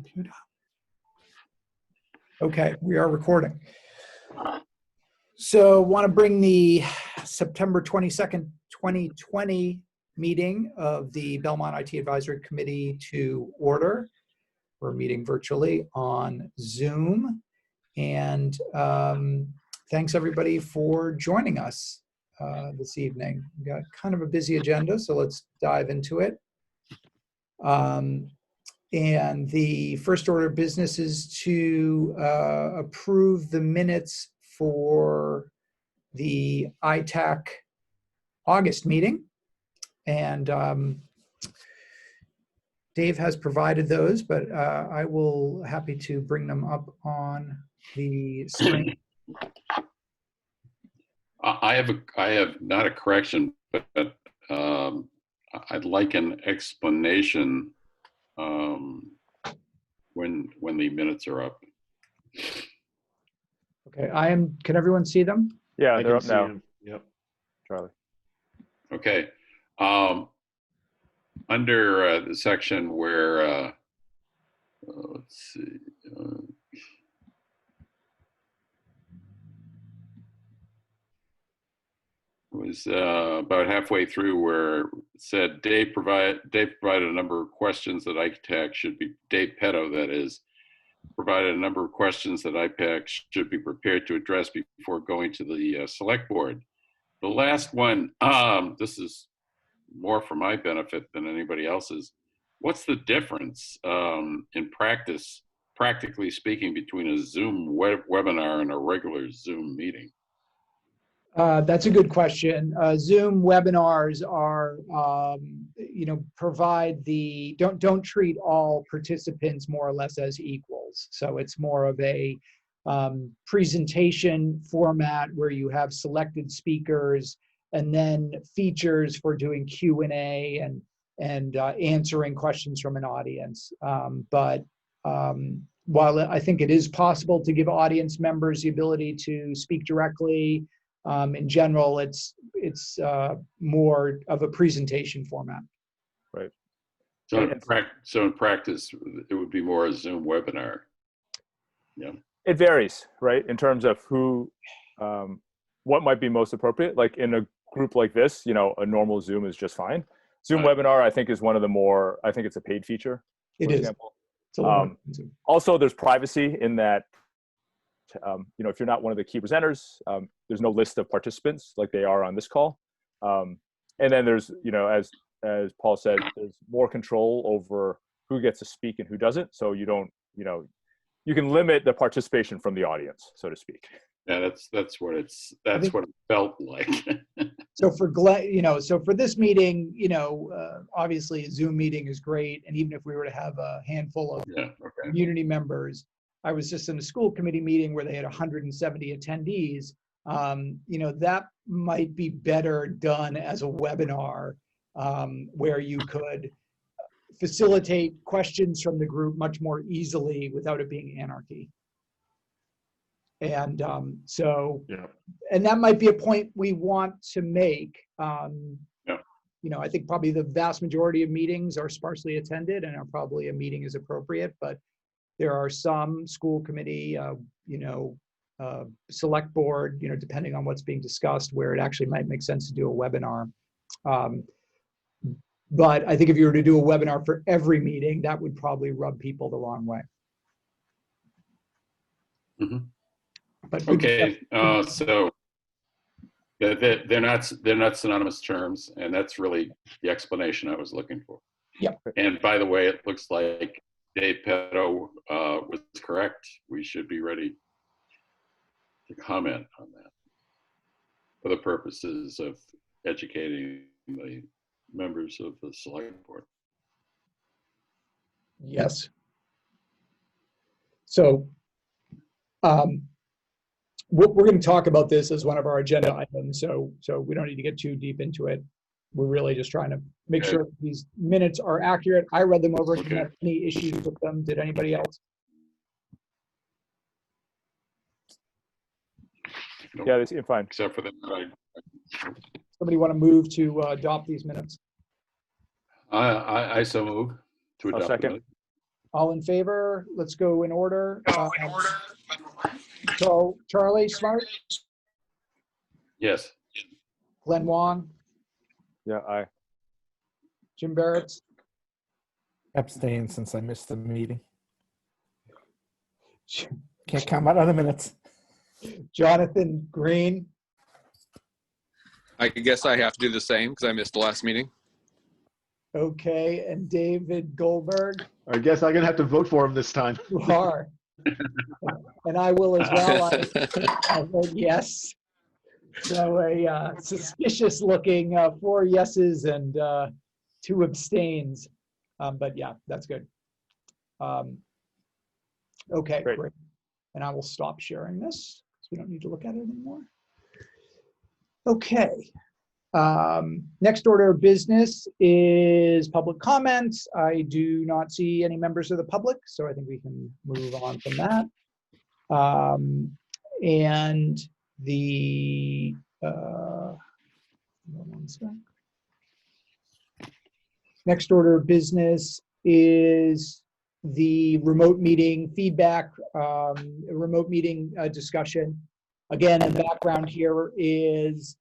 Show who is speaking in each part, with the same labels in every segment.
Speaker 1: Computer. Okay, we are recording. So want to bring the September 22nd, 2020 meeting of the Belmont IT Advisory Committee to order. We're meeting virtually on Zoom. And thanks everybody for joining us this evening. We've got kind of a busy agenda, so let's dive into it. And the first order of business is to approve the minutes for the ITAC August meeting. And Dave has provided those, but I will happy to bring them up on the screen.
Speaker 2: I have not a correction, but I'd like an explanation when the minutes are up.
Speaker 1: Okay, can everyone see them?
Speaker 3: Yeah, they're up now. Them. Yep, Charlie.
Speaker 2: Okay. Under the section where, let's see. Was about halfway through where it said Dave provided a number of questions that ITAC should be, Dave Petto that is, provided a number of questions that IPAC should be prepared to address before going to the select board. The last one, this is more for my benefit than anybody else's. What's the difference in practice, practically speaking, between a Zoom webinar and a regular Zoom meeting?
Speaker 1: That's a good question. Zoom webinars are, provide the, don't treat all participants more or less as equals. So it's more of a presentation format where you have selected speakers and then features for doing Q&A and answering questions from an audience. But while I think it is possible to give audience members the ability to speak directly, in general, it's more of a presentation format.
Speaker 2: Right. So in practice, it would be more a Zoom webinar. Yeah.
Speaker 3: It varies, right? In terms of who, what might be most appropriate. Like in a group like this, a normal Zoom is just fine. Zoom webinar, I think, is one of the more. I think it's a paid feature.
Speaker 1: It is.
Speaker 3: Example. Also, there's privacy in that. If you're not one of the key presenters, there's no list of participants like they are on this call. And then there's, as Paul said, there's more control over who gets to speak and who doesn't. So you don't, you can limit the participation from the audience, so to speak.
Speaker 2: Yeah, that's what it felt like.
Speaker 1: So for Glenn, so for this meeting, obviously a Zoom meeting is great. And even if we were to have a handful of community members, I was just in a school committee meeting where they had 170 attendees. That might be better done as a webinar where you could facilitate questions from the group much more easily without it being anarchy. And and that might be a point we want to make. I think probably the vast majority of meetings are sparsely attended and are probably a meeting is appropriate, but there are some school committee, select board, depending on what's being discussed, where it actually might make sense to do a webinar. But I think if you were to do a webinar for every meeting, that would probably rub people the wrong way.
Speaker 2: Mm-hmm. But okay, so they're not synonymous terms, and that's really the explanation I was looking for.
Speaker 1: Yeah.
Speaker 2: And by the way, it looks like Dave Petto was correct. We should be ready to comment on that for the purposes of educating the members of the select board.
Speaker 1: Yes. So we're going to talk about this as one of our agenda items, so we don't need to get too deep into it. We're really just trying to make sure these minutes are accurate. I read them over. Didn't have any issues with them. Did anybody else?
Speaker 2: Nope.
Speaker 3: Yeah, they seem fine.
Speaker 2: Except for that.
Speaker 1: Somebody want to move to adopt these minutes?
Speaker 2: I so move to adopt.
Speaker 3: Second.
Speaker 1: All in favor? Let's go in order. So Charlie Smart,
Speaker 2: Yes.
Speaker 1: Glenn Wong,
Speaker 3: Yeah, aye.
Speaker 1: Jim Barrett,
Speaker 4: Abstain since I missed the meeting. Can't comment on the minutes.
Speaker 1: Jonathan Green,
Speaker 5: I guess I have to do the same because I missed the last meeting.
Speaker 1: okay, and David Goldberg.
Speaker 6: I guess I'm gonna have to vote for him this time.
Speaker 1: You are. And I will as well. I vote yes. So a suspicious looking 4 yeses and 2 abstains. But yeah, that's good. Okay, great. And I will stop sharing this because we don't need to look at it anymore. Okay. Next order of business is public comments. I do not see any members of the public, so I think we can move on from that. And the one sec. Next order of business is the remote meeting feedback, remote meeting discussion. Again, the background here is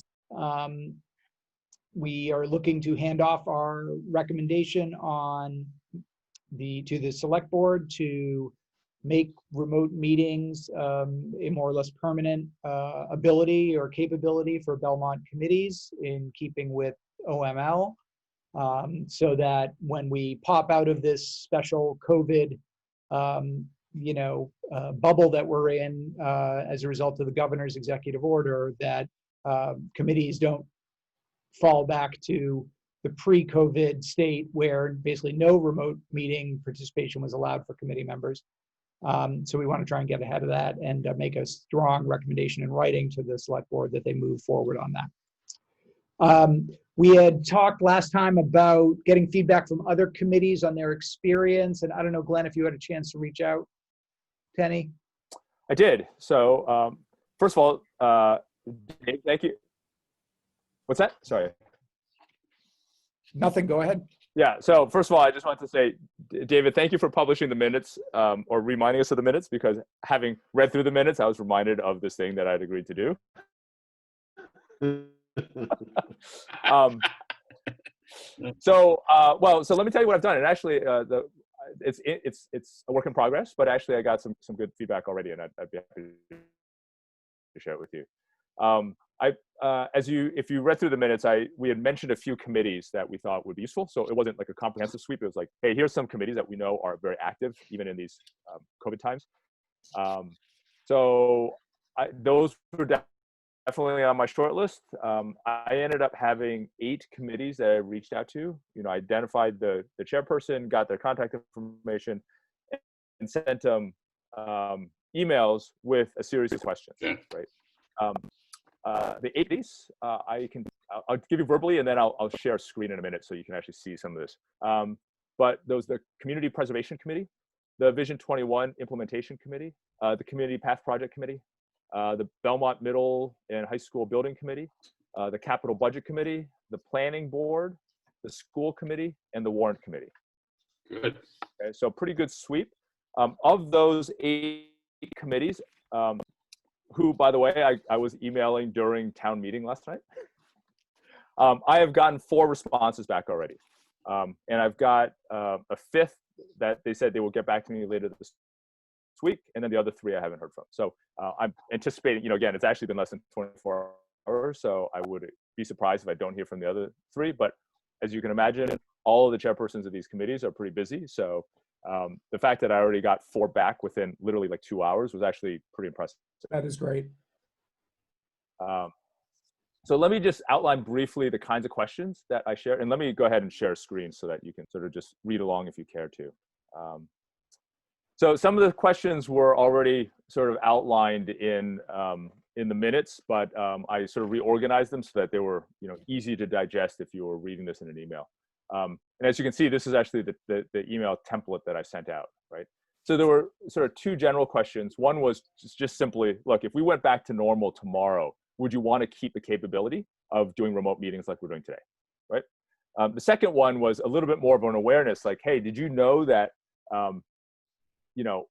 Speaker 1: we are looking to hand off our recommendation on to the select board to make remote meetings a more or less permanent ability or capability for Belmont committees in keeping with OML, so that when we pop out of this special COVID bubble that we're in as a result of the governor's executive order, that committees don't fall back to the pre-COVID state where basically no remote meeting participation was allowed for committee members. So we want to try and get ahead of that and make a strong recommendation in writing to the select board that they move forward on that. We had talked last time about getting feedback from other committees on their experience. And I don't know, Glenn, if you had a chance to reach out to any.
Speaker 3: I did. So first of all, Dave, thank you. What's that? Sorry.
Speaker 1: Nothing, go ahead.
Speaker 3: Yeah, so first of all, I just want to say, David, thank you for publishing the minutes or reminding us of the minutes, because having read through the minutes, I was reminded of this thing that I'd agreed to do. So let me tell you what I've done. And actually, it's a work in progress, but actually I got some good feedback already, and I'd be happy to share it with you. If you read through the minutes, we had mentioned a few committees that we thought would be useful. So it wasn't like a comprehensive sweep. It was like, hey, here's some committees that we know are very active, even in these COVID times. Those were definitely on my short list. I ended up having 8 committees that I reached out to. I identified the chairperson, got their contact information, and sent them emails with a series of questions, right? The 80s, I'll give you verbally, and then I'll share a screen in a minute so you can actually see some of this. But those, the Community Preservation Committee, the Vision 21 Implementation Committee, the Community Path Project Committee, the Belmont Middle and High School Building Committee, the Capital Budget Committee, the Planning Board, the School Committee, and the Warrant Committee.
Speaker 2: Good.
Speaker 3: Okay, so pretty good sweep. Of those 8 committees, who, by the way, I was emailing during town meeting last night. I have gotten 4 responses back already. And I've got a 5th that they said they will get back to me later this week. And then the other 3 I haven't heard from. So I'm anticipating, again, it's actually been less than 24 hours. So I would be surprised if I don't hear from the other 3. But as you can imagine, all of the chairpersons of these committees are pretty busy. So the fact that I already got 4 back within literally like 2 hours was actually pretty impressive.
Speaker 1: That is great.
Speaker 3: So let me just outline briefly the kinds of questions that I share, and let me go ahead and share a screen so that you can sort of just read along if you care to. So some of the questions were already sort of outlined in the minutes, but I sort of reorganized them so that they were easy to digest if you were reading this in an email. And as you can see, this is actually the email template that I sent out, right? So there were sort of 2 general questions. One was just simply, look, if we went back to normal tomorrow, would you want to keep the capability of doing remote meetings like we're doing today, right? The second one was a little bit more of an awareness, like, hey, did you know that you know,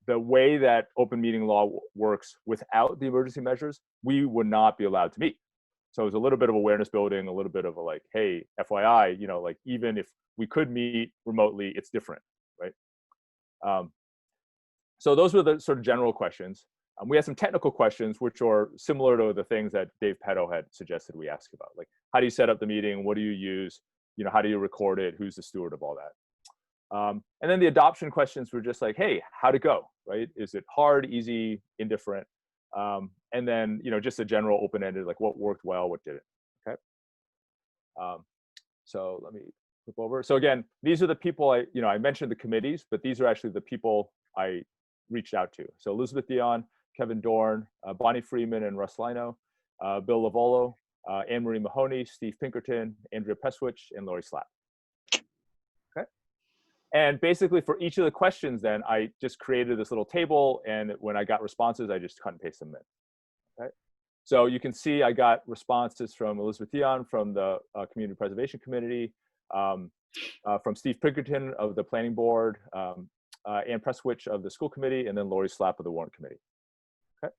Speaker 3: the way that open meeting law works without the emergency measures, we would not be allowed to meet. So it was a little bit of awareness building, a little bit of a like, hey, FYI, you know, like even if we could meet remotely, it's different, right? So those were the sort of general questions. We had some technical questions, which are similar to the things that Dave Petto had suggested we ask about, like how do you set up the meeting? What do you use? You know, how do you record it? Who's the steward of all that? And then the adoption questions were just like, hey, how'd it go, right? Is it hard, easy, indifferent? And then, you know, just a general open-ended, like what worked well, what didn't, okay? So let me flip over. So again, these are the people I mentioned the committees, but these are actually the people I reached out to. So Elizabeth Dion, Kevin Dorn, Bonnie Freeman and Russ Lino, Bill Lavolo, Anne Marie Mahoney, Steve Pinkerton, Andrea Peswich, and Lori Slapp. Okay. And basically for each of the questions, then I just created this little table, and when I got responses, I just cut and paste them in. Okay. So you can see I got responses from Elizabeth Dion from the Community Preservation Committee, from Steve Pinkerton of the Planning Board, Ann Presswich of the School Committee, and then Lori Slapp of the Warrant Committee. Okay.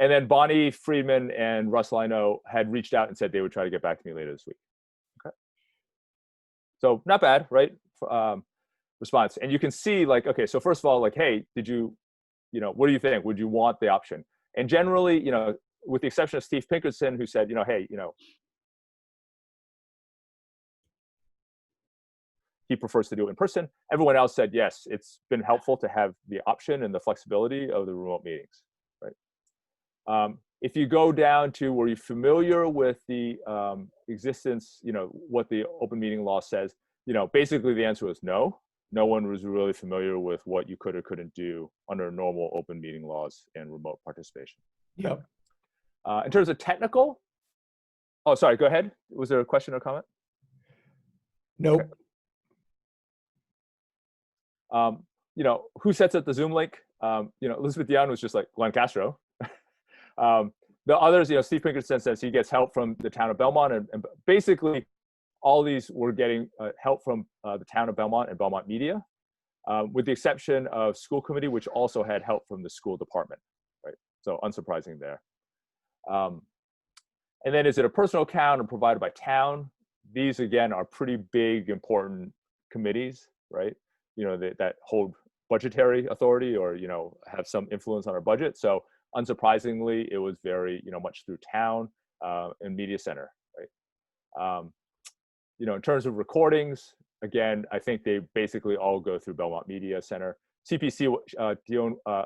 Speaker 3: And then Bonnie Friedman and Russ Lino had reached out and said they would try to get back to me later this week. Okay. So not bad, right? Response. And you can see like, okay, so first of all, like, hey, did you know, what do you think? Would you want the option? And generally, you know, with the exception of Steve Pinkerton, who said, you know, hey, you know, he prefers to do it in person. Everyone else said, yes, it's been helpful to have the option and the flexibility of the remote meetings, right? If you go down to were you familiar with the existence, you know, what the open meeting law says, you know, basically the answer was no. No one was really familiar with what you could or couldn't do under normal open meeting laws and remote participation.
Speaker 1: Yep.
Speaker 3: In terms of technical, oh, sorry, go ahead. Was there a question or comment?
Speaker 1: Nope.
Speaker 3: Okay. You know, who sets up the Zoom link? You know, Elizabeth Dion was just like Glenn Castro. The others, you know, Steve Pinkerton says he gets help from the town of Belmont, and basically all these were getting help from the town of Belmont and Belmont Media, with the exception of school committee, which also had help from the school department, right? So unsurprising there. And then is it a personal account or provided by town? These again are pretty big, important committees, right? You know, that hold budgetary authority or, you know, have some influence on our budget. So unsurprisingly, it was very, you know, much through town and media center, right? You know, in terms of recordings, again, I think they basically all go through Belmont Media Center. CPC,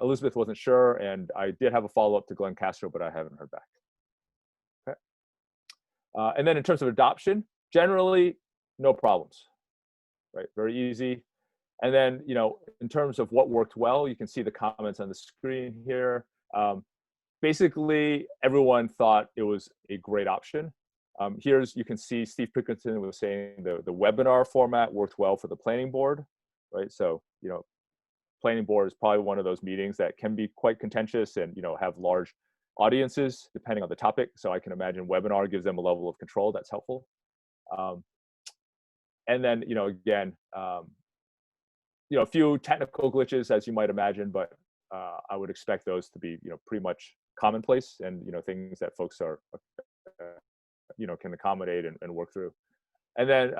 Speaker 3: Elizabeth wasn't sure, and I did have a follow-up to Glenn Castro, but I haven't heard back. Okay. And then in terms of adoption, generally, no problems, right? Very easy. And then, you know, in terms of what worked well, you can see the comments on the screen here. Basically, everyone thought it was a great option. You can see Steve Pinkerton was saying the webinar format worked well for the planning board, right? So, you know, planning board is probably one of those meetings that can be quite contentious and, you know, have large audiences depending on the topic. So I can imagine webinar gives them a level of control that's helpful. And then, you know, again, you know, a few technical glitches, as you might imagine, but I would expect those to be, you know, pretty much commonplace and, you know, things that folks are, you know, can accommodate and work through. And then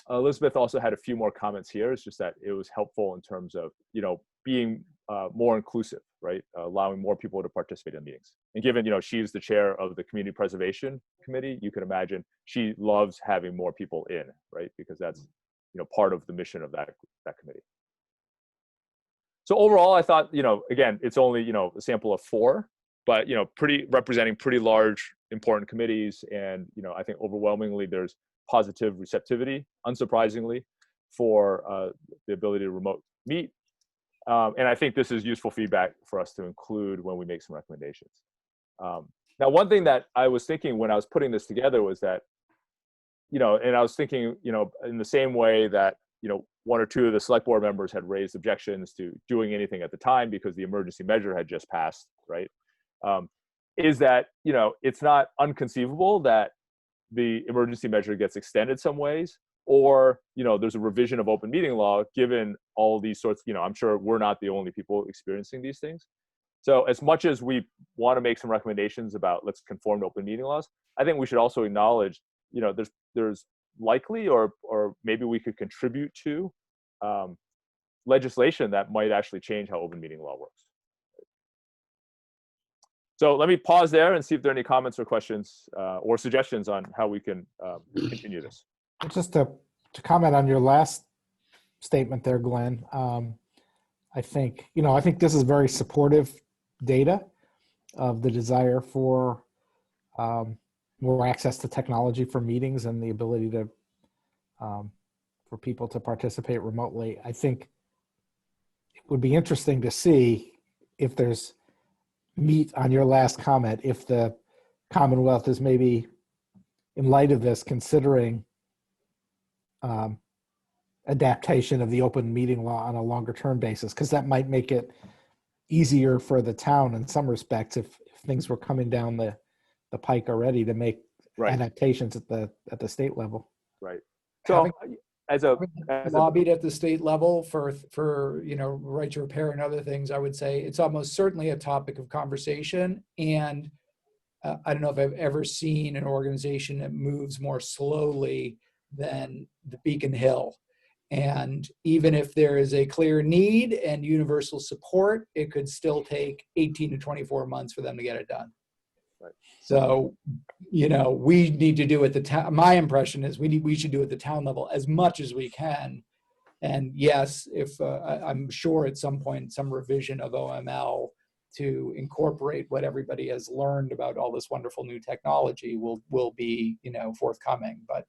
Speaker 3: Elizabeth also had a few more comments here. It's just that it was helpful in terms of, you know, being more inclusive, right? Allowing more people to participate in meetings. And given, you know, she's the chair of the Community Preservation Committee, you can imagine she loves having more people in, right? Because that's, you know, part of the mission of that committee. So overall, I thought, you know, again, it's only, you know, a sample of 4, but, you know, representing pretty large, important committees. And, you know, I think overwhelmingly there's positive receptivity, unsurprisingly, for the ability to remote meet. And I think this is useful feedback for us to include when we make some recommendations. Now, one thing that I was thinking when I was putting this together was that, you know, and I was thinking, you know, in the same way that, you know, 1 or 2 of the select board members had raised objections to doing anything at the time because the emergency measure had just passed, right? Is that, you know, it's not unconceivable that the emergency measure gets extended some ways, or, there's a revision of open meeting law, given all these sorts, I'm sure we're not the only people experiencing these things. So as much as we want to make some recommendations about let's conform to open meeting laws, I think we should also acknowledge, there's likely, or maybe we could contribute to legislation that might actually change how open meeting law works. So let me pause there and see if there are any comments or questions or suggestions on how we can continue this.
Speaker 4: Just to comment on your last statement there, Glenn, I think this is very supportive data of the desire for more access to technology for meetings and the ability to for people to participate remotely. I think it would be interesting to see if there's meat on your last comment, if the Commonwealth is maybe, in light of this, considering adaptation of the open meeting law on a longer term basis, because that might make it easier for the town in some respects if things were coming down the pike already to make adaptations at the state level.
Speaker 3: Right. So as
Speaker 1: lobbied at the state level for right to repair and other things, I would say it's almost certainly a topic of conversation. And I don't know if I've ever seen an organization that moves more slowly than the Beacon Hill. And even if there is a clear need and universal support, it could still take 18 to 24 months for them to get it done.
Speaker 3: Right.
Speaker 1: So, we need to do at the town. My impression is we should do at the town level as much as we can. And yes, if I'm sure at some point some revision of OML to incorporate what everybody has learned about all this wonderful new technology will be forthcoming. But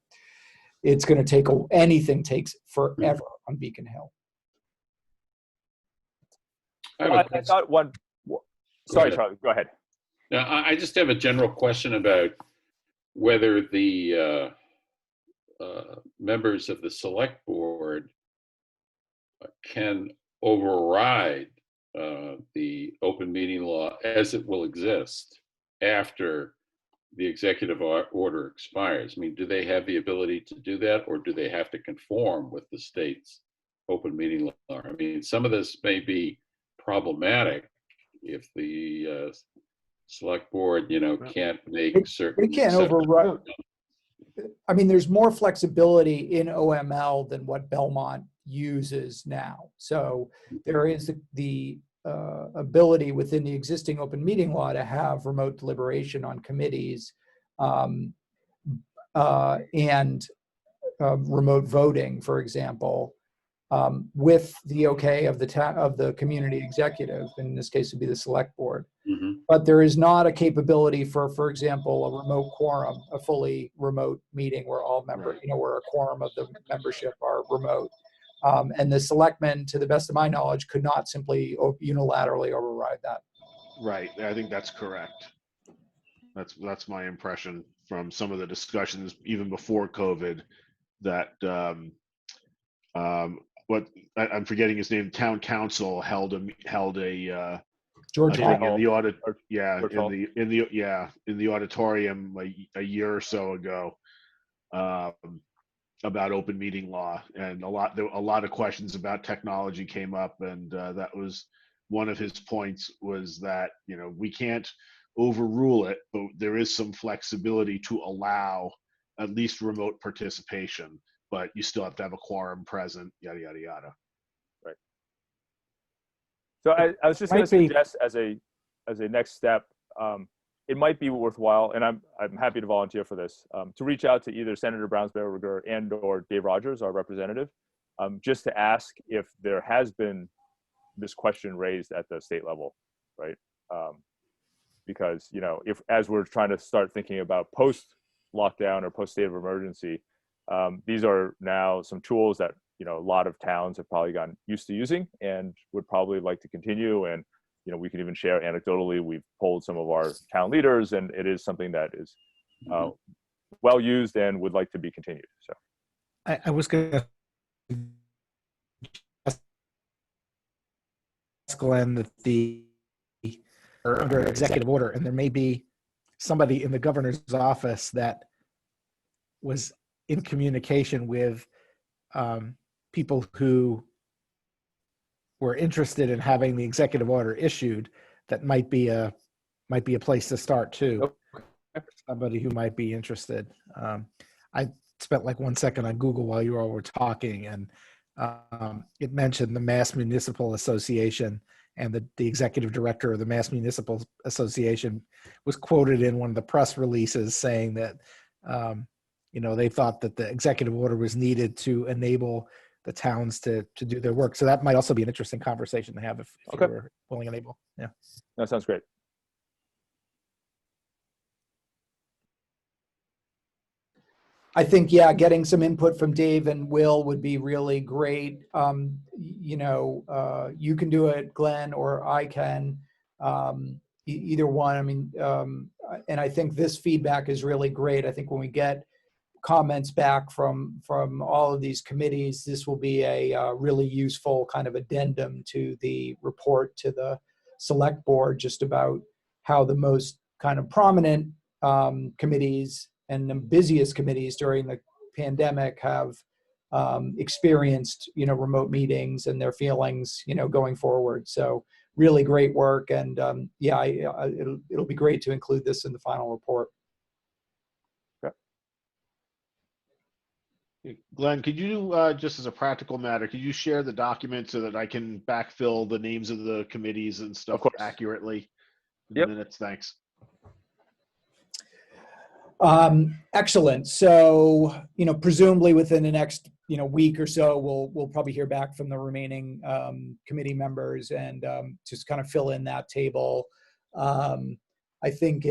Speaker 1: it's going to take anything takes forever on Beacon Hill.
Speaker 3: I thought one. Sorry, Charlie. Go ahead.
Speaker 2: Now, I just have a general question about whether the members of the select board can override the open meeting law as it will exist after the executive order expires. I mean, do they have the ability to do that, or do they have to conform with the state's open meeting law? I mean, some of this may be problematic if the select board, can't make certain.
Speaker 1: We can't override. I mean, there's more flexibility in OML than what Belmont uses now. So there is the ability within the existing open meeting law to have remote deliberation on committees and remote voting, for example, with the okay of the community executive. In this case, would be the select board.
Speaker 2: Mm-hmm.
Speaker 1: But there is not a capability for example, a remote quorum, a fully remote meeting where all members, where a quorum of the membership are remote. And the selectmen, to the best of my knowledge, could not simply unilaterally override that.
Speaker 6: Right. I think that's correct. That's my impression from some of the discussions even before COVID that what I'm forgetting his name, town council held a
Speaker 1: George
Speaker 6: meeting
Speaker 1: Hall.
Speaker 6: in the audit, in the auditorium a year or so ago about open meeting law, and a lot of questions about technology came up, and that was one of his points, was that we can't overrule it, but there is some flexibility to allow at least remote participation, but you still have to have a quorum present, yada yada yada.
Speaker 3: Right. So I was just going to suggest as a next step, it might be worthwhile, and I'm happy to volunteer for this, to reach out to either Senator Brownsberger and or Dave Rogers, our representative, just to ask if there has been this question raised at the state level, right? Because if as we're trying to start thinking about post lockdown or post state of emergency, these are now some tools that a lot of towns have probably gotten used to using and would probably like to continue. And we can even share anecdotally, we've polled some of our town leaders, and it is something that is well used and would like to be continued. So
Speaker 4: I was going to ask Glenn that under executive order, and there may be somebody in the governor's office that was in communication with people who were interested in having the executive order issued, that might be a place to start too.
Speaker 3: Okay.
Speaker 4: Somebody who might be interested. I spent like 1 second on Google while you all were talking, and it mentioned the Mass Municipal Association, and the executive director of the Mass Municipal Association was quoted in one of the press releases saying that they thought that the executive order was needed to enable the towns to do their work. So that might also be an interesting conversation to have if
Speaker 3: Okay.
Speaker 4: you were willing and able. Yeah,
Speaker 3: That sounds great.
Speaker 1: I think, yeah, getting some input from Dave and Will would be really great. You can do it, Glenn, or I can, either one. I mean, and I think this feedback is really great. I think when we get comments back from all of these committees, this will be a really useful kind of addendum to the report to the select board, just about how the most kind of prominent committees and the busiest committees during the pandemic have experienced, remote meetings and their feelings, going forward. So really great work. And it'll be great to include this in the final report.
Speaker 6: Glenn, could you, just as a practical matter, could you share the document so that I can backfill the names of the committees and stuff accurately in the minutes? Thanks.
Speaker 1: Excellent. So, presumably within the next, week or so, we'll probably hear back from the remaining committee members and just kind of fill in that table. I think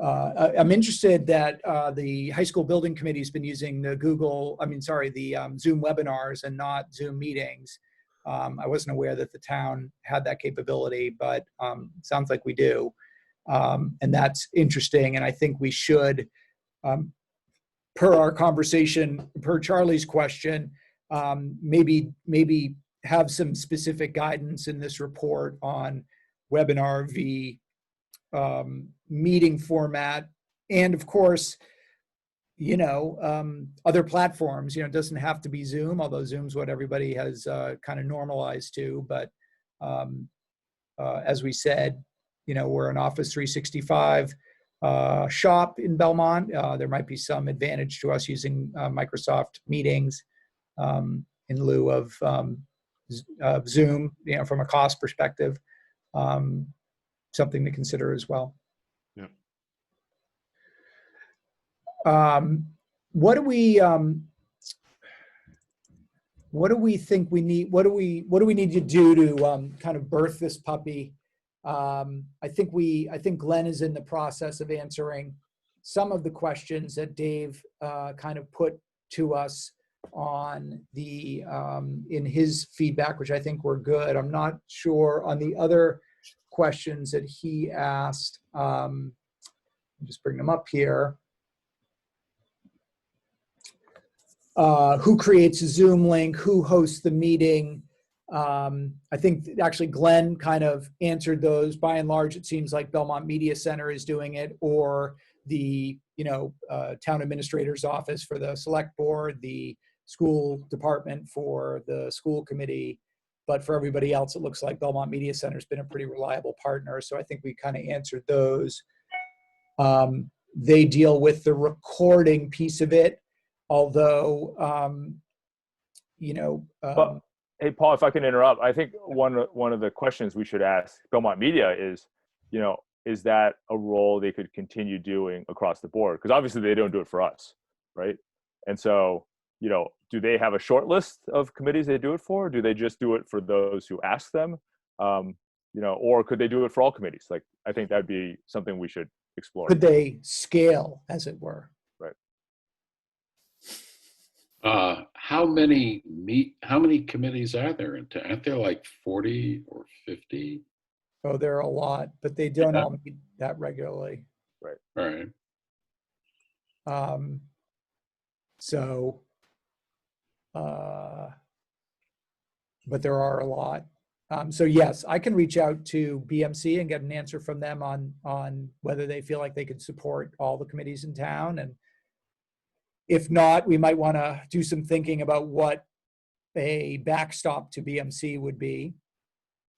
Speaker 1: I'm interested that the high school building committee has been using the Zoom webinars and not Zoom meetings. I wasn't aware that the town had that capability, but sounds like we do. And that's interesting. And I think we should, per our conversation, per Charlie's question, maybe have some specific guidance in this report on webinar v. Meeting format. And of course, other platforms, it doesn't have to be Zoom, although Zoom's what everybody has kind of normalized to. But as we said, we're an Office 365 shop in Belmont. There might be some advantage to us using Microsoft Meetings in lieu of Zoom, from a cost perspective. Something to consider as well.
Speaker 6: Yeah.
Speaker 1: What do we think we need? What do we need to do to kind of birth this puppy? I think Glenn is in the process of answering some of the questions that Dave kind of put to us on the in his feedback, which I think were good. I'm not sure on the other questions that he asked. I'll just bring them up here. Who creates a Zoom link? Who hosts the meeting? I think actually Glenn kind of answered those. By and large, it seems like Belmont Media Center is doing it, or the town administrator's office for the select board, the school department for the school committee. But for everybody else, it looks like Belmont Media Center has been a pretty reliable partner. So I think we kind of answered those. They deal with the recording piece of it, although,
Speaker 3: hey, Paul, if I can interrupt, I think one of the questions we should ask Belmont Media is, is that a role they could continue doing across the board? Because obviously they don't do it for us, right? And so, do they have a short list of committees they do it for? Do they just do it for those who ask them? Or could they do it for all committees? Like, I think that'd be something we should explore.
Speaker 1: Could they scale, as it were?
Speaker 3: Right.
Speaker 2: How many committees are there? Aren't there like 40 or 50?
Speaker 1: Oh, there are a lot, but they don't all meet that regularly.
Speaker 3: Right.
Speaker 2: All right.
Speaker 1: But there are a lot. So yes, I can reach out to BMC and get an answer from them on whether they feel like they could support all the committees in town. And If not, we might want to do some thinking about what a backstop to BMC would be.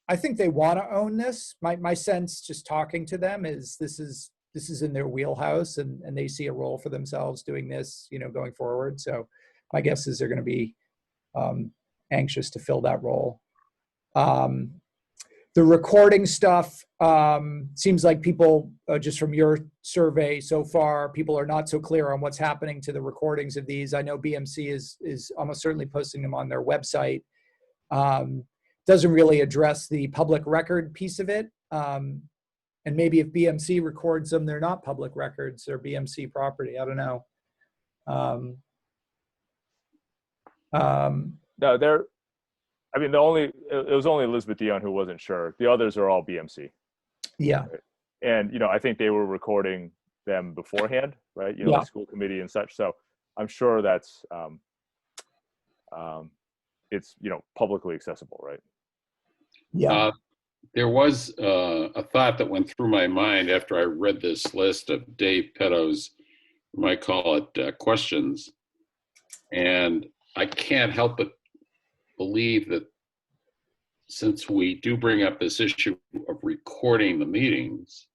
Speaker 1: I think they want to own this. My sense, just talking to them, is this is in their wheelhouse, and they see a role for themselves doing this, going forward. So my guess is they're going to be anxious to fill that role. The recording stuff seems like people, just from your survey so far, people are not so clear on what's happening to the recordings of these. I know BMC is almost certainly posting them on their website. Doesn't really address the public record piece of it. And maybe if BMC records them, they're not public records, they're BMC property. I don't know.
Speaker 3: No, they're. I mean, it was only Elizabeth Dion who wasn't sure. The others are all BMC.
Speaker 1: Yeah.
Speaker 3: And, I think they were recording them beforehand, right?
Speaker 1: Yeah.
Speaker 3: The school committee and such. So I'm sure that's, it's, publicly accessible, right?
Speaker 1: Yeah.
Speaker 2: There was a thought that went through my mind after I read this list of Dave Petto's, you might call it questions. And I can't help but believe that since we do bring up this issue of recording the meetings,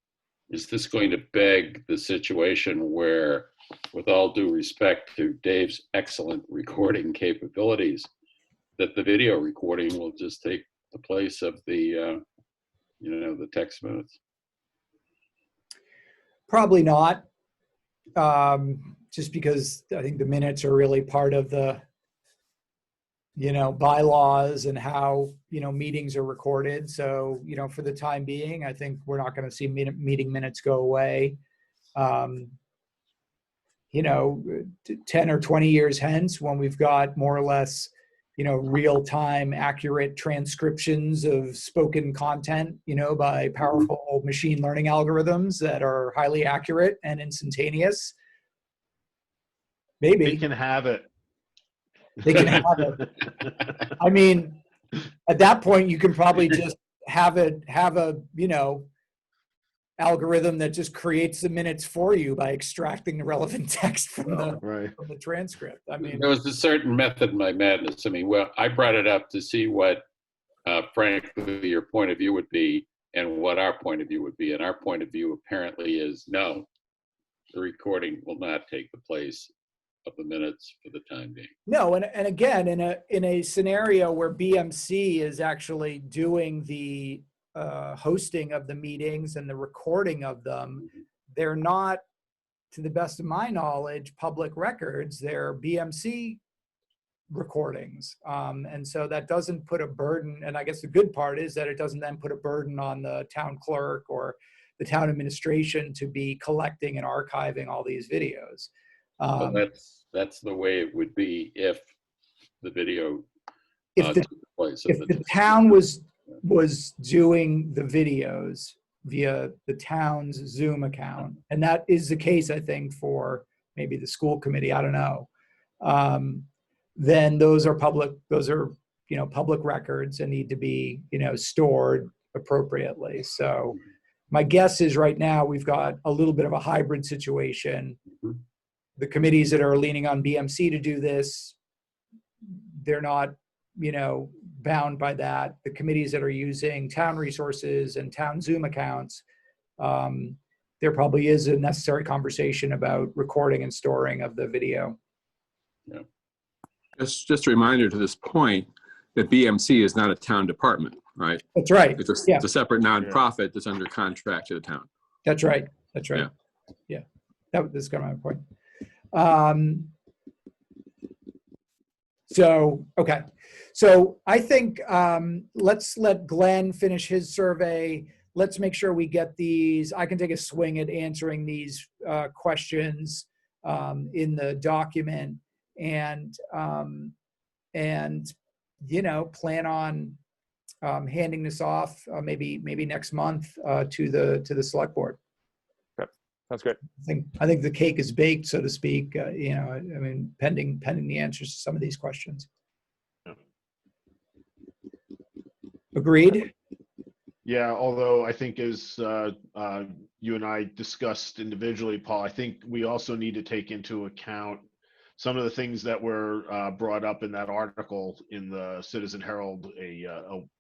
Speaker 2: is this going to beg the situation where, with all due respect to Dave's excellent recording capabilities, that the video recording will just take the place of the, the text minutes?
Speaker 1: Probably not. Just because I think the minutes are really part of the, bylaws and how, meetings are recorded. So, for the time being, I think we're not going to see meeting minutes go away. 10 or 20 years hence, when we've got more or less, real-time accurate transcriptions of spoken content, by powerful machine learning algorithms that are highly accurate and instantaneous. Maybe
Speaker 6: they can have it.
Speaker 1: They can have it. I mean, at that point, you can probably just have a algorithm that just creates the minutes for you by extracting the relevant text from the transcript. I mean,
Speaker 2: there was a certain method in my madness. I mean, well, I brought it up to see what, frankly, your point of view would be and what our point of view would be. And our point of view apparently is no, the recording will not take the place of the minutes for the time being.
Speaker 1: No, and again, in a scenario where BMC is actually doing the hosting of the meetings and the recording of them, they're not, to the best of my knowledge, public records. They're BMC recordings, and so that doesn't put a burden. And I guess the good part is that it doesn't then put a burden on the town clerk or the town administration to be collecting and archiving all these videos.
Speaker 2: Well, that's the way it would be if the video
Speaker 1: if the town was doing the videos via the town's Zoom account, and that is the case, I think, for maybe the school committee, I don't know, then those are public records and need to be stored appropriately. So my guess is right now we've got a little bit of a hybrid situation. The committees that are leaning on BMC to do this, they're not, bound by that. The committees that are using town resources and town Zoom accounts, there probably is a necessary conversation about recording and storing of the video.
Speaker 2: Yeah.
Speaker 5: Just a reminder to this point that BMC is not a town department, right?
Speaker 1: That's right.
Speaker 5: It's a separate nonprofit that's under contract to the town.
Speaker 1: That's right. That's right. Yeah. That's kind of my point. Okay. So I think let's let Glenn finish his survey. Let's make sure we get these. I can take a swing at answering these questions in the document, and plan on handing this off maybe next month to the select board.
Speaker 3: Sounds good.
Speaker 1: I think the cake is baked, so to speak. Pending the answers to some of these questions. Agreed.
Speaker 6: Yeah, although I think as you and I discussed individually, Paul, I think we also need to take into account some of the things that were brought up in that article in the Citizen Herald a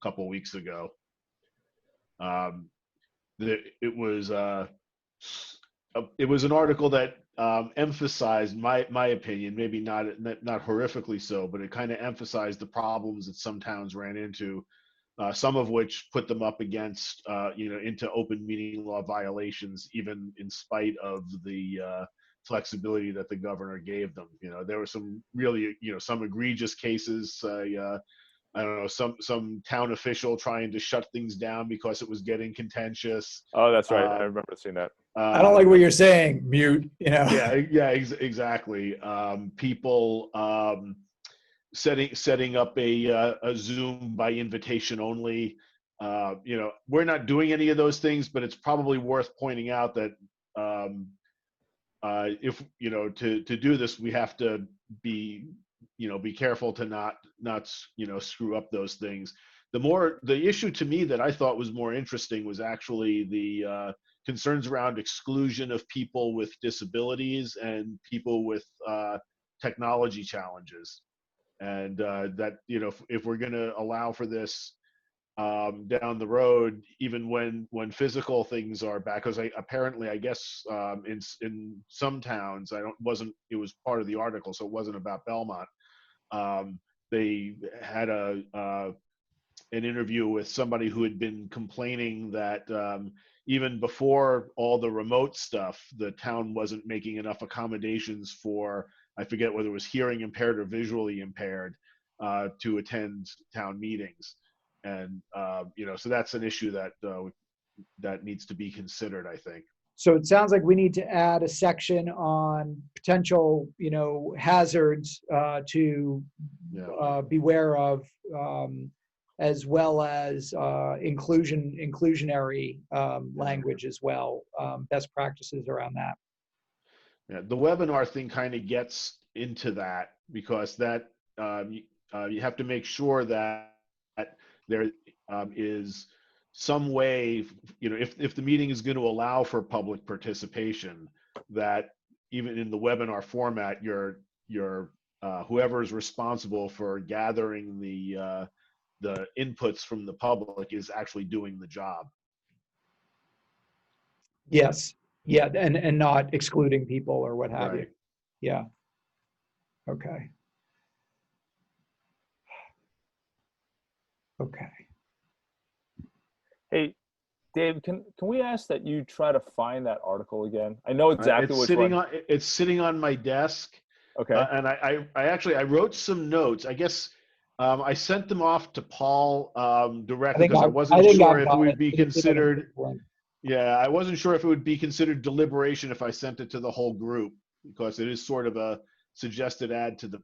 Speaker 6: couple weeks ago. It was an article that emphasized my opinion, maybe not horrifically so, but it kind of emphasized the problems that some towns ran into, some of which put them up against into open meeting law violations, even in spite of the flexibility that the governor gave them. There were some really some egregious cases. I don't know, some town official trying to shut things down because it was getting contentious.
Speaker 3: Oh, that's right. I remember seeing that.
Speaker 1: I don't like what you're saying. Mute.
Speaker 6: Yeah, exactly. People setting up a Zoom by invitation only. We're not doing any of those things, but it's probably worth pointing out that if to do this, we have to be careful to not screw up those things. The issue to me that I thought was more interesting was actually the concerns around exclusion of people with disabilities and people with technology challenges, and that if we're going to allow for this down the road, even when physical things are back, because I guess in some towns, it was part of the article, so it wasn't about Belmont. They had an interview with somebody who had been complaining that even before all the remote stuff, the town wasn't making enough accommodations for, I forget whether it was hearing impaired or visually impaired, to attend town meetings. And so that's an issue that needs to be considered, I think.
Speaker 1: So it sounds like we need to add a section on potential, hazards to beware of, as well as inclusionary language as well, best practices around that.
Speaker 6: Yeah, the webinar thing kind of gets into that, because that you have to make sure that there is some way, if the meeting is going to allow for public participation, that even in the webinar format, your whoever is responsible for gathering the inputs from the public is actually doing the job.
Speaker 1: Yes. Yeah. And not excluding people or what have you.
Speaker 6: Right.
Speaker 1: Yeah. Okay. Okay.
Speaker 3: Hey, Dave, can we ask that you try to find that article again? I know exactly which one.
Speaker 6: It's sitting on my desk.
Speaker 3: Okay.
Speaker 6: And I wrote some notes. I guess I sent them off to Paul directly, because I wasn't sure if it would be considered. Yeah, I wasn't sure if it would be considered deliberation if I sent it to the whole group, because it is sort of a suggested add to the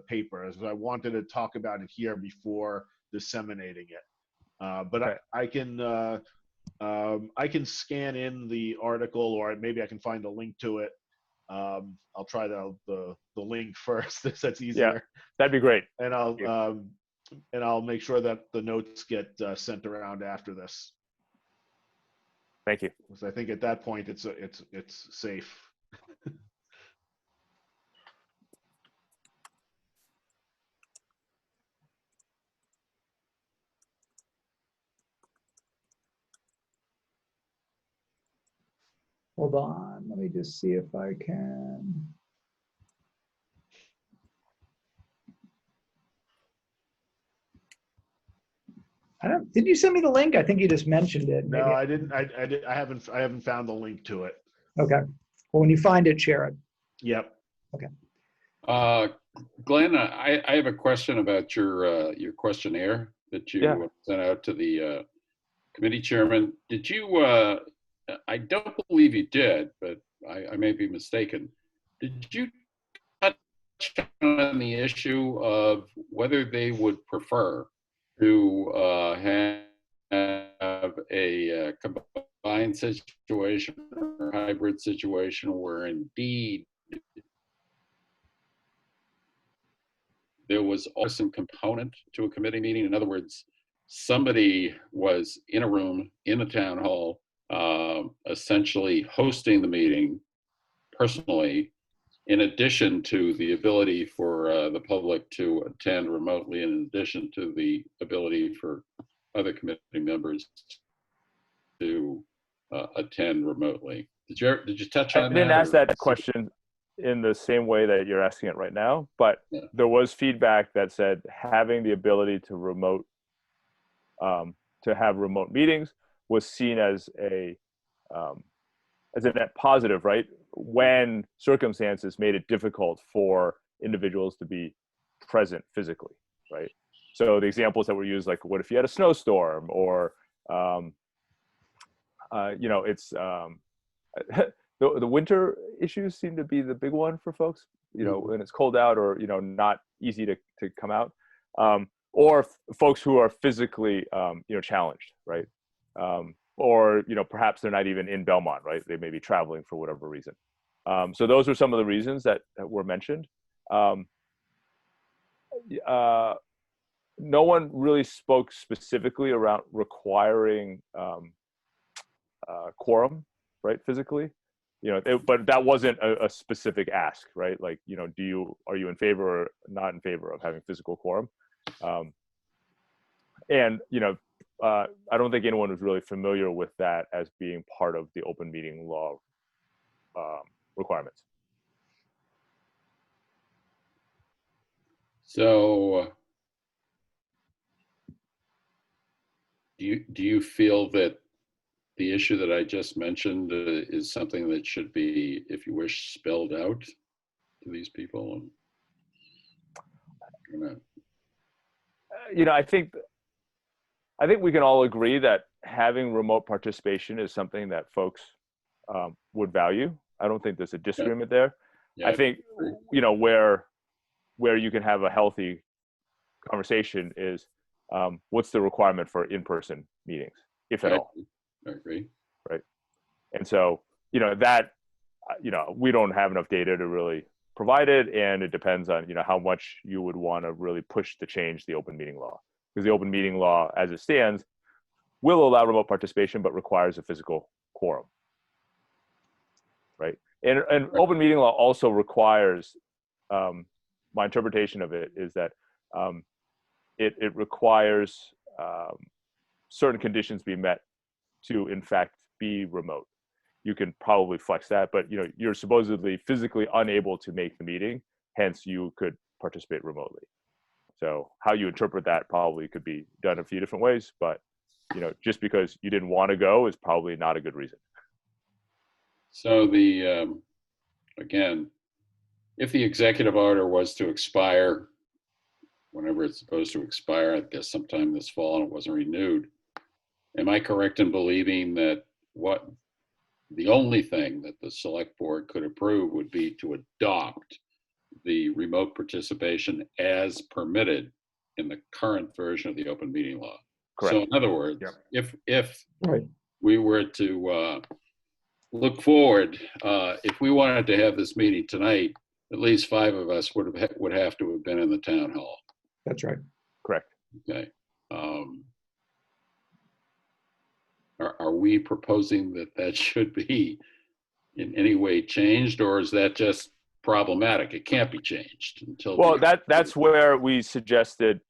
Speaker 6: paper, as I wanted to talk about it here before disseminating it. But okay. I can scan in the article, or maybe I can find a link to it. I'll try the link first. That's easier.
Speaker 3: Yeah, that'd be great.
Speaker 6: And I'll make sure that the notes get sent around after this.
Speaker 3: Thank you.
Speaker 6: Because I think at that point it's safe.
Speaker 1: Hold on, let me just see if I can. Did you send me the link? I think you just mentioned it.
Speaker 6: Maybe. No, I didn't. I haven't found the link to it.
Speaker 1: Okay. Well, when you find it, share it.
Speaker 6: Yep.
Speaker 1: Okay.
Speaker 2: Glenn, I have a question about your questionnaire that you sent out to the committee chairman. Did you? I don't believe you did, but I may be mistaken. Did you touch on the issue of whether they would prefer to have a combined situation or hybrid situation where indeed there was also some component to a committee meeting? In other words, somebody was in a room in a town hall, essentially hosting the meeting personally, in addition to the ability for the public to attend remotely, and in addition to the ability for other committee members to attend remotely. Did you touch on that?
Speaker 3: I didn't ask that question in the same way that you're asking it right now, but
Speaker 2: Yeah.
Speaker 3: there was feedback that said having the ability to have remote meetings was seen as a net positive, right? When circumstances made it difficult for individuals to be present physically, right? So the examples that were used, like what if you had a snowstorm, or it's the winter issues seem to be the big one for folks, when it's cold out, or not easy to come out, or folks who are physically challenged, right? Or perhaps they're not even in Belmont, right? They may be traveling for whatever reason. So those are some of the reasons that were mentioned. No one really spoke specifically around requiring quorum, right, physically, but that wasn't a specific ask, right? Like, are you in favor or not in favor of having physical quorum? And I don't think anyone was really familiar with that as being part of the open meeting law requirements.
Speaker 2: So do you feel that the issue that I just mentioned is something that should be, if you wish, spelled out to these people?
Speaker 3: I think we can all agree that having remote participation is something that folks would value. I don't think there's a disagreement there.
Speaker 2: Yeah,
Speaker 3: I think, where you can have a healthy conversation is what's the requirement for in-person meetings, if at all.
Speaker 2: I agree.
Speaker 3: Right. And so, that, we don't have enough data to really provide it. And it depends on, how much you would want to really push to change the open meeting law. Because the open meeting law, as it stands, will allow remote participation, but requires a physical quorum. Right. And open meeting law also requires, my interpretation of it is that it requires certain conditions be met to, in fact, be remote. You can probably flex that, but you're supposedly physically unable to make the meeting, hence you could participate remotely. So how you interpret that probably could be done a few different ways, but just because you didn't want to go is probably not a good reason.
Speaker 2: So again, if the executive order was to expire whenever it's supposed to expire, I guess sometime this fall, and it wasn't renewed, am I correct in believing that the only thing that the select board could approve would be to adopt the remote participation as permitted in the current version of the open meeting law?
Speaker 3: Correct.
Speaker 2: So in other words,
Speaker 6: Yep.
Speaker 2: if
Speaker 1: Right.
Speaker 2: we were to look forward, if we wanted to have this meeting tonight, at least 5 of us would have to have been in the town hall.
Speaker 1: That's right.
Speaker 3: Correct.
Speaker 2: Okay. Are we proposing that should be in any way changed, or is that just problematic? It can't be changed until.
Speaker 3: Well, that's where we suggested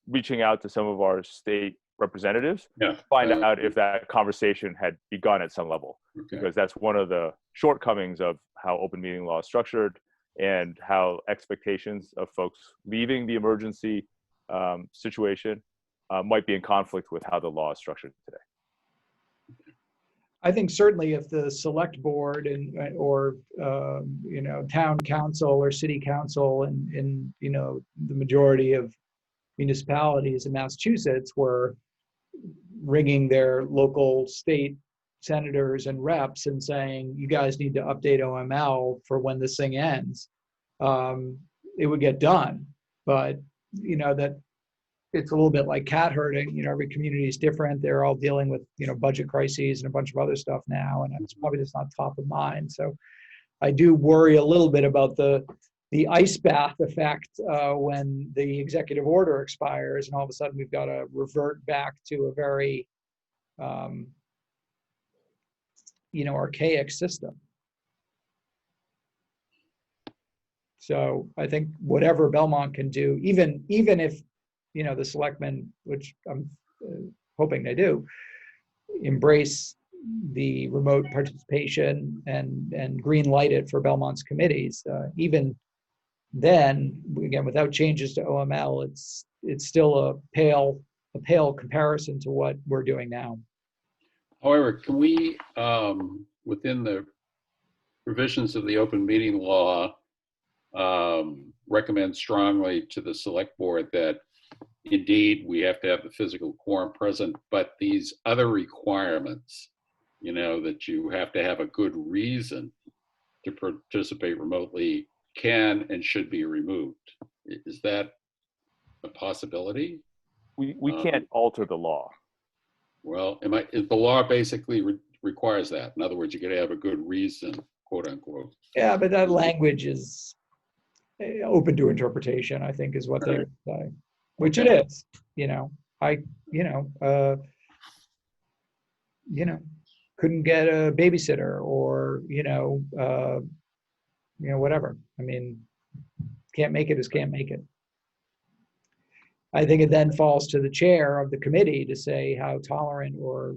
Speaker 3: reaching out to some of our state representatives to find out if that conversation had begun at some level, because that's one of the shortcomings of how open meeting law is structured and how expectations of folks leaving the emergency situation might be in conflict with how the law is structured today.
Speaker 1: I think certainly if the select board or town council or city council and the majority of municipalities in Massachusetts were ringing their local state senators and reps and saying, you guys need to update OML for when this thing ends, it would get done. But that it's a little bit like cat herding. Every community is different. They're all dealing with budget crises and a bunch of other stuff now, and it's probably just not top of mind. So I do worry a little bit about the ice bath effect when the executive order expires, and all of a sudden we've got to revert back to a very archaic system. So I think whatever Belmont can do, even if, the selectmen, which I'm hoping they do, embrace the remote participation and green light it for Belmont's committees, even then, again, without changes to OML, it's still a pale comparison to what we're doing now.
Speaker 2: However, can we, within the provisions of the open meeting law, recommend strongly to the select board that indeed we have to have the physical quorum present, but these other requirements, that you have to have a good reason to participate remotely, can and should be removed. Is that a possibility?
Speaker 3: We can't alter the law.
Speaker 2: Well, the law basically requires that. In other words, you got to have a good reason, quote unquote.
Speaker 1: Yeah, but that language is open to interpretation, I think, is what they would say, which it is. Couldn't get a babysitter, or whatever. I mean, can't make it is can't make it. I think it then falls to the chair of the committee to say how tolerant or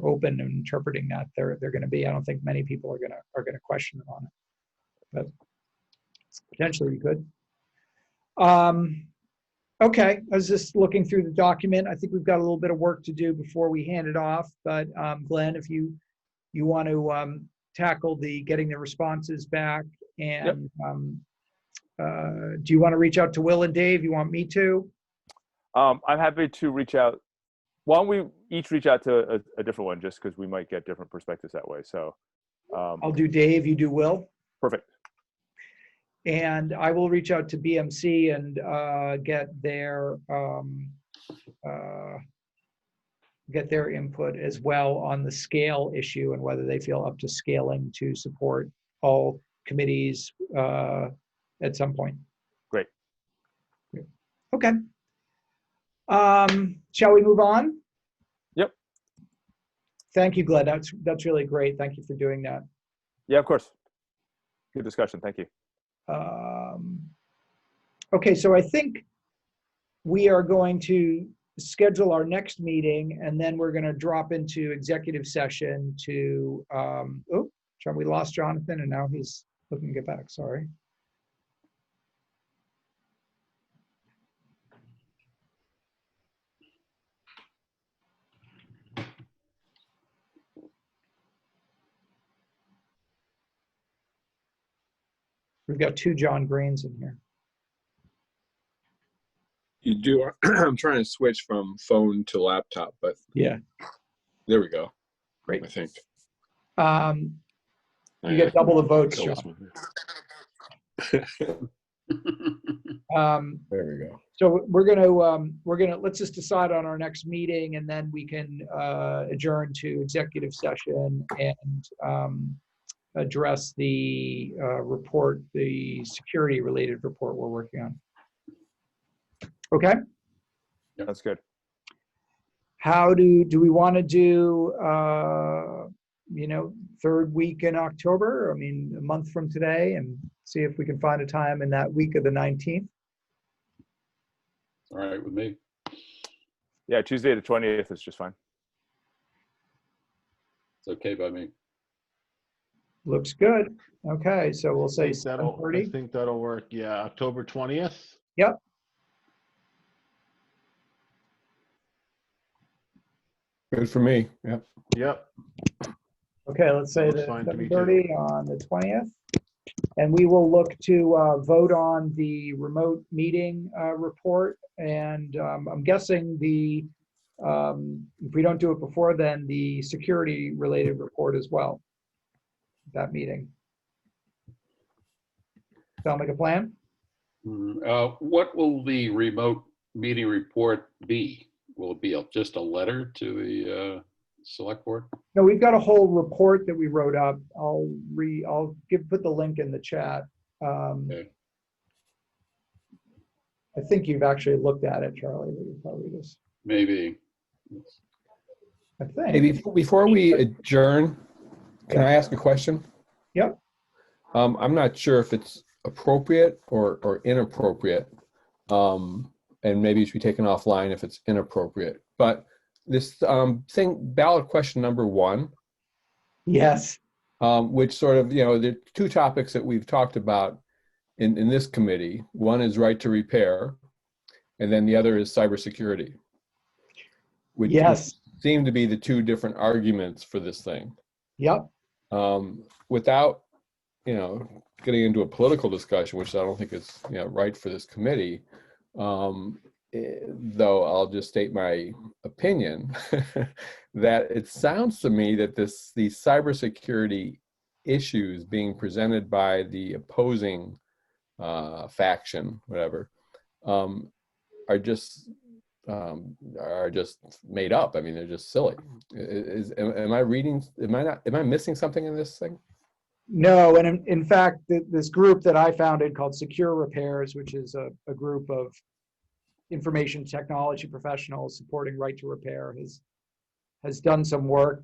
Speaker 1: open in interpreting that they're going to be. I don't think many people are going to question them on it, but potentially we could. Okay, I was just looking through the document. I think we've got a little bit of work to do before we hand it off. But Glenn, if you want to tackle getting the responses back, and do you want to reach out to Will and Dave? You want me to?
Speaker 3: I'm happy to reach out. Why don't we each reach out to a different one, just because we might get different perspectives that way. So
Speaker 1: I'll do Dave, you do Will.
Speaker 3: Perfect.
Speaker 1: And I will reach out to BMC and get their input as well on the scale issue and whether they feel up to scaling to support all committees at some point.
Speaker 3: Great.
Speaker 1: Okay. Shall we move on?
Speaker 3: Yep.
Speaker 1: Thank you, Glenn. That's really great. Thank you for doing that.
Speaker 3: Yeah, of course. Good discussion. Thank you.
Speaker 1: Okay, so I think we are going to schedule our next meeting, and then we're going to drop into executive session to, we lost Jonathan, and now he's looking to get back. Sorry. We've got two John Greens in here.
Speaker 5: You do. I'm trying to switch from phone to laptop, but
Speaker 1: yeah,
Speaker 5: there we go.
Speaker 1: Great.
Speaker 5: I think.
Speaker 1: You get double the votes, John.
Speaker 5: There we go.
Speaker 1: So we're gonna let's just decide on our next meeting, and then we can adjourn to executive session and address the report, the security related report we're working on. Okay.
Speaker 3: Yeah, that's good.
Speaker 1: How do we want to do third week in October? I mean, a month from today, and see if we can find a time in that week of the 19th.
Speaker 2: All right with me.
Speaker 3: Yeah, Tuesday the 20th is just fine.
Speaker 2: It's okay by me.
Speaker 1: Looks good. Okay, so we'll say
Speaker 6: I
Speaker 1: 7:30.
Speaker 6: think that'll work. Yeah, October 20th.
Speaker 1: Yep.
Speaker 5: Good for me. Yep.
Speaker 6: Yep.
Speaker 1: Okay, let's say
Speaker 6: Looks
Speaker 1: that
Speaker 6: fine to me,
Speaker 1: 7:30 on the 20th. And we will look to vote on the remote meeting report. And I'm guessing if we don't do it before then, the security related report as well. That meeting. Sound like a plan?
Speaker 2: What will the remote meeting report be? Will it be just a letter to the select board?
Speaker 1: No, we've got a whole report that we wrote up. I'll put the link in the chat.
Speaker 2: Okay.
Speaker 1: I think you've actually looked at it, Charlie, but you probably just.
Speaker 2: Maybe.
Speaker 1: I think.
Speaker 7: Maybe before we adjourn, can I ask a question?
Speaker 1: Yep.
Speaker 7: I'm not sure if it's
Speaker 5: appropriate or inappropriate, and maybe it should be taken offline if it's inappropriate. But this ballot question number 1.
Speaker 1: Yes.
Speaker 5: Which sort of, the 2 topics that we've talked about in this committee. One is right to repair, and then the other is cybersecurity, which seem to be the 2 different arguments for this thing.
Speaker 1: Yep.
Speaker 5: Without, getting into a political discussion, which I don't think is, right for this committee, though I'll just state my opinion that it sounds to me that these cybersecurity issues being presented by the opposing faction, whatever, are just made up. I mean, they're just silly. Am I missing something in this thing?
Speaker 1: No, and in fact, this group that I founded called Secure Repairs, which is a group of information technology professionals supporting right to repair, has done some work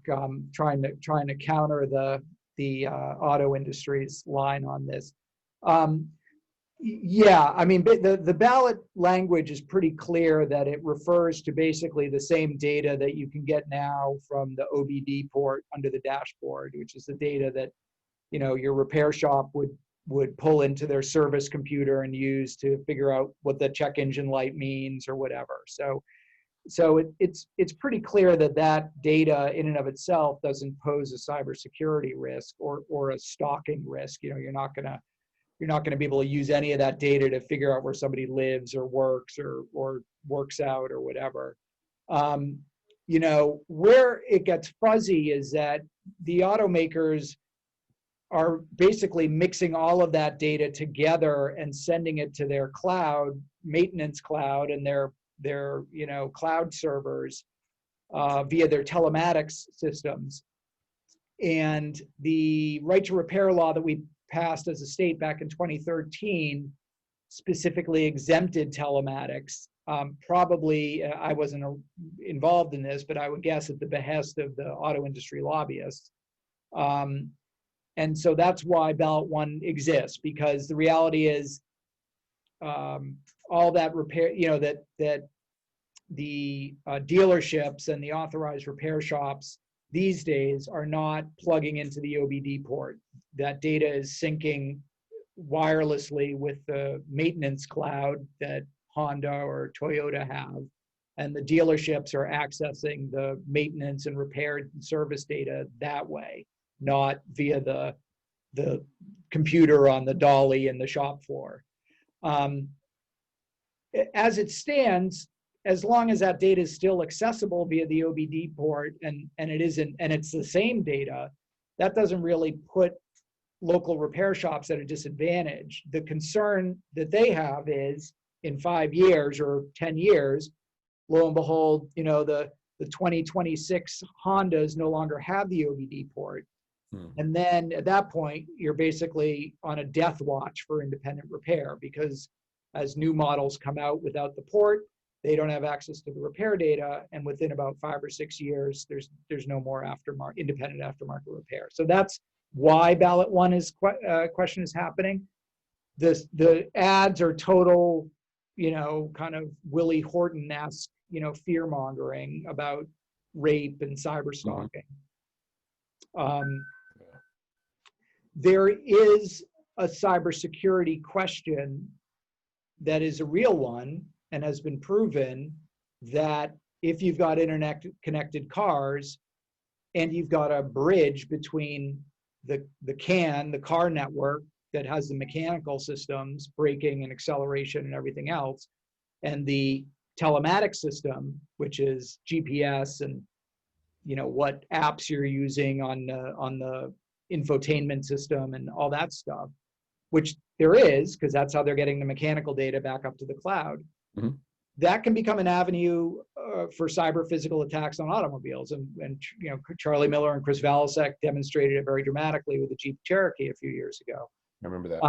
Speaker 1: trying to counter the auto industry's line on this. Yeah, I mean, the ballot language is pretty clear that it refers to basically the same data that you can get now from the OBD port under the dashboard, which is the data that your repair shop would pull into their service computer and use to figure out what the check engine light means or whatever. So it's pretty clear that data in and of itself doesn't pose a cybersecurity risk or a stalking risk. You're not gonna be able to use any of that data to figure out where somebody lives or works or works out or whatever. Where it gets fuzzy is that the automakers are basically mixing all of that data together and sending it to their cloud, maintenance cloud, and their cloud servers via their telematics systems. And the right to repair law that we passed as a state back in 2013 specifically exempted telematics. Probably, I wasn't involved in this, but I would guess at the behest of the auto industry lobbyists. And so that's why ballot 1 exists, because the reality is all that repair, that the dealerships and the authorized repair shops these days are not plugging into the OBD port. That data is syncing wirelessly with the maintenance cloud that Honda or Toyota have, and the dealerships are accessing the maintenance and repair and service data that way, not via the computer on the dolly in the shop floor. As it stands, as long as that data is still accessible via the OBD port and it's the same data, that doesn't really put local repair shops at a disadvantage. The concern that they have is in 5 years or 10 years, lo and behold, the 2026 Hondas no longer have the OBD port. And then at that point, you're basically on a death watch for independent repair, because as new models come out without the port, they don't have access to the repair data, and within about 5 or 6 years, there's no more independent aftermarket repair. So that's why ballot 1 question is happening. The ads are total, kind of Willie Horton-esque, fear mongering about rape and cyber stalking. There is a cybersecurity question that is a real one and has been proven, that if you've got internet connected cars and you've got a bridge between the car network that has the mechanical systems, braking and acceleration and everything else, and the telematics system, which is GPS and what apps you're using on the infotainment system and all that stuff, which there is, because that's how they're getting the mechanical data back up to the cloud. Mm-hmm. That can become an avenue for cyber physical attacks on automobiles. And Charlie Miller and Chris Valasek demonstrated it very dramatically with the Jeep Cherokee a few years ago.
Speaker 5: I remember that.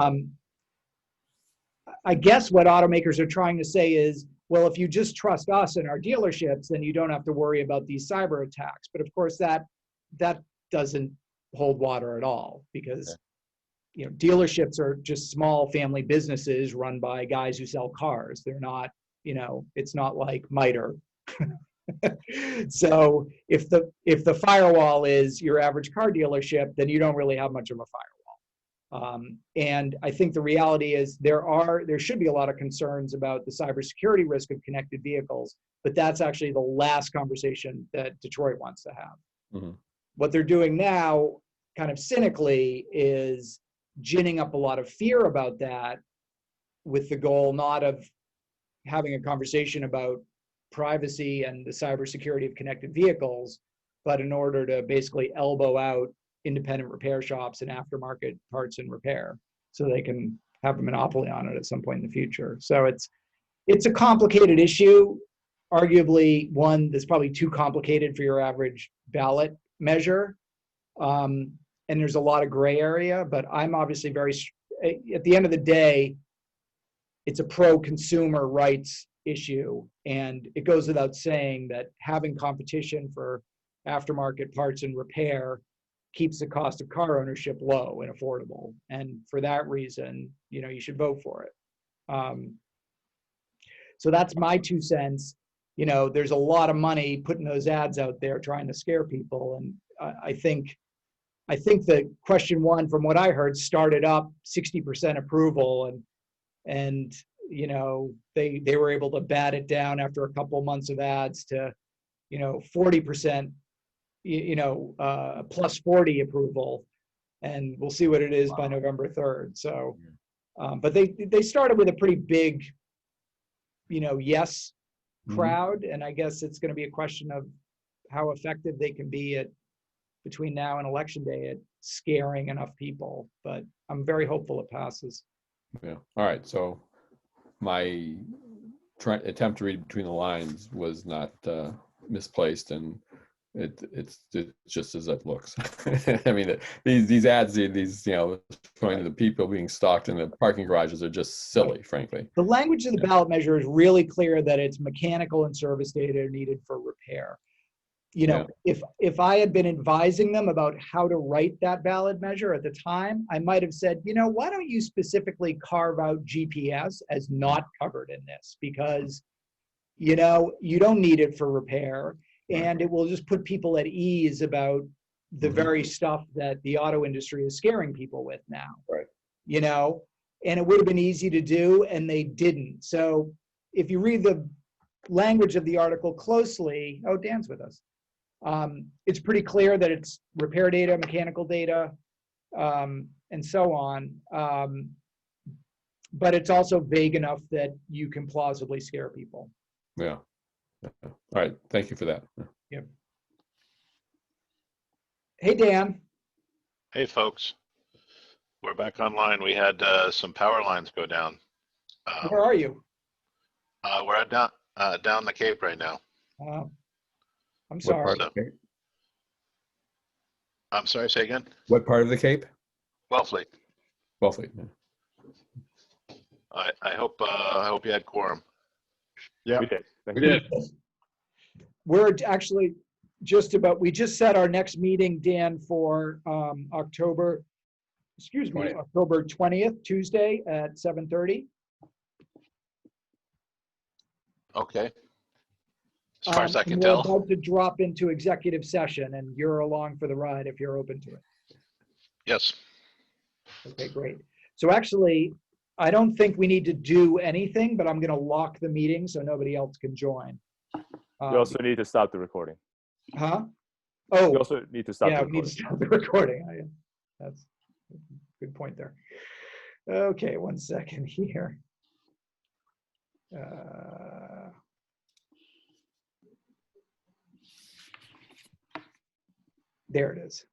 Speaker 1: I guess what automakers are trying to say is, well, if you just trust us and our dealerships, then you don't have to worry about these cyber attacks. But of course, that doesn't hold water at all, because you know, dealerships are just small family businesses run by guys who sell cars. They're not, you know, it's not like MITRE. So if the firewall is your average car dealership, then you don't really have much of a firewall. And I think the reality is there should be a lot of concerns about the cybersecurity risk of connected vehicles, but that's actually the last conversation that Detroit wants to have.
Speaker 5: Mm-hmm.
Speaker 1: What they're doing now, kind of cynically, is ginning up a lot of fear about that, with the goal not of having a conversation about privacy and the cybersecurity of connected vehicles, but in order to basically elbow out independent repair shops and aftermarket parts and repair, so they can have a monopoly on it at some point in the future. So it's a complicated issue, arguably one that's probably too complicated for your average ballot measure. And there's a lot of gray area, but I'm obviously at the end of the day, it's a pro-consumer rights issue. And it goes without saying that having competition for aftermarket parts and repair keeps the cost of car ownership low and affordable. And for that reason, you know, you should vote for it. So that's my 2 cents. You know, there's a lot of money putting those ads out there trying to scare people. And I think that question 1, from what I heard, started up 60% approval, and you know, they were able to bat it down after a couple months of ads to, you know, 40%, you know, plus 40 approval, and we'll see what it is by November 3rd. So, but they started with a pretty big, you know, yes crowd, and I guess it's going to be a question of how effective they can be at, between now and election day, at scaring enough people. But I'm very hopeful it passes.
Speaker 5: Yeah. All right. So my attempt to read between the lines was not misplaced, and it's just as it looks. I mean, these ads, these, you know, showing to the people being stalked in the parking garages are just silly, frankly.
Speaker 1: The language of the ballot measure is really clear that it's mechanical and service data needed for repair. You know, if I had been advising them about how to write that ballot measure at the time, I might have said, you know, why don't you specifically carve out GPS as not covered in this? Because, you know, you don't need it for repair, and it will just put people at ease about the very stuff that the auto industry is scaring people with now.
Speaker 5: Right.
Speaker 1: You know, and it would have been easy to do, and they didn't. So if you read the language of the article closely, oh, Dan's with us. It's pretty clear that it's repair data, mechanical data, and so on. But it's also vague enough that you can plausibly scare people.
Speaker 5: Yeah. All right. Thank you for that.
Speaker 1: Yep. Hey, Dan.
Speaker 7: Hey, folks. We're back online. We had some power lines go down.
Speaker 1: Where are you?
Speaker 7: We're down the Cape right now.
Speaker 1: I'm sorry.
Speaker 5: What part of the Cape?
Speaker 7: I'm sorry, say again?
Speaker 5: What part of the Cape?
Speaker 7: Wellfleet.
Speaker 5: Wellfleet.
Speaker 7: I hope you had quorum.
Speaker 6: Yeah,
Speaker 2: We did.
Speaker 1: We're actually we just set our next meeting, Dan, for October 20th, Tuesday at 7:30.
Speaker 7: Okay. As far as I can
Speaker 1: we're
Speaker 7: tell.
Speaker 1: about to drop into executive session, and you're along for the ride if you're open to it.
Speaker 7: Yes.
Speaker 1: Okay, great. So actually, I don't think we need to do anything, but I'm going to lock the meeting so nobody else can join.
Speaker 3: You also need to stop the recording.
Speaker 1: Huh? Oh,
Speaker 3: You also need to stop the
Speaker 1: yeah, we
Speaker 3: recording.
Speaker 1: need to stop the recording. That's a good point there. Okay, 1 second here. There it is.